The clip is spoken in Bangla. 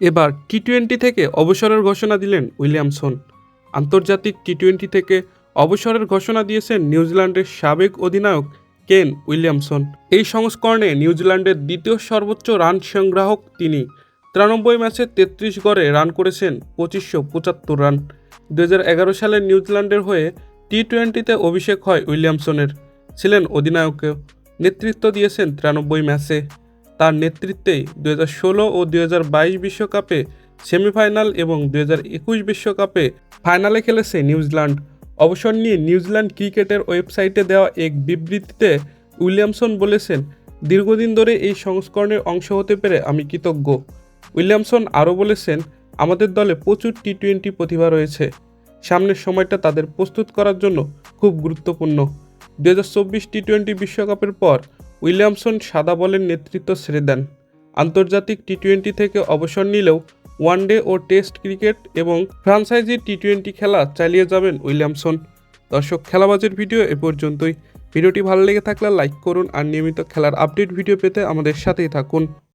এবার টি-টোয়েন্টি থেকে অবসরের ঘোষণা দিলেন উইলিয়ামসন। আন্তর্জাতিক টি-টোয়েন্টি থেকে অবসরের ঘোষণা দিয়েছেন নিউজিল্যান্ডের সাবেক অধিনায়ক কেন উইলিয়ামসন। এই সংস্করণে নিউজিল্যান্ডের দ্বিতীয় সর্বোচ্চ রান সংগ্রাহক তিনি। 93 ম্যাচে 33 গড়ে রান করেছেন 2575 রান। 2011 সালে নিউজিল্যান্ডের হয়ে টি-টোয়েন্টিতে অভিষেক হয় উইলিয়ামসনের। ছিলেন অধিনায়কও, নেতৃত্ব দিয়েছেন 93 ম্যাচে। তার নেতৃত্বেই 2016 ও 2022 বিশ্বকাপে সেমিফাইনাল এবং 2021 বিশ্বকাপে ফাইনালে খেলেছে নিউজিল্যান্ড। অবসর নিয়ে নিউজিল্যান্ড ক্রিকেটের ওয়েবসাইটে দেওয়া এক বিবৃতিতে উইলিয়ামসন বলেছেন, দীর্ঘদিন ধরে এই সংস্করণের অংশ হতে পেরে আমি কৃতজ্ঞ। উইলিয়ামসন আরও বলেছেন, আমাদের দলে প্রচুর টি-টোয়েন্টি প্রতিভা রয়েছে। সামনের সময়টা তাদের প্রস্তুত করার জন্য খুব গুরুত্বপূর্ণ। 2024 টি-টোয়েন্টি বিশ্বকাপের পর উইলিয়ামসন সাদা বলের নেতৃত্ব ছেড়ে দেন। আন্তর্জাতিক টি-টোয়েন্টি থেকে অবসর নিলেও ওয়ানডে ও টেস্ট ক্রিকেট এবং ফ্রাঞ্চাইজি টি-টোয়েন্টি খেলা চালিয়ে যাবেন উইলিয়ামসন। দর্শক, খেলাবাজের ভিডিও এ পর্যন্তই। ভিডিওটি ভালো লেগে থাকলে লাইক করুন আর নিয়মিত খেলার আপডেট ভিডিও পেতে আমাদের সাথেই থাকুন।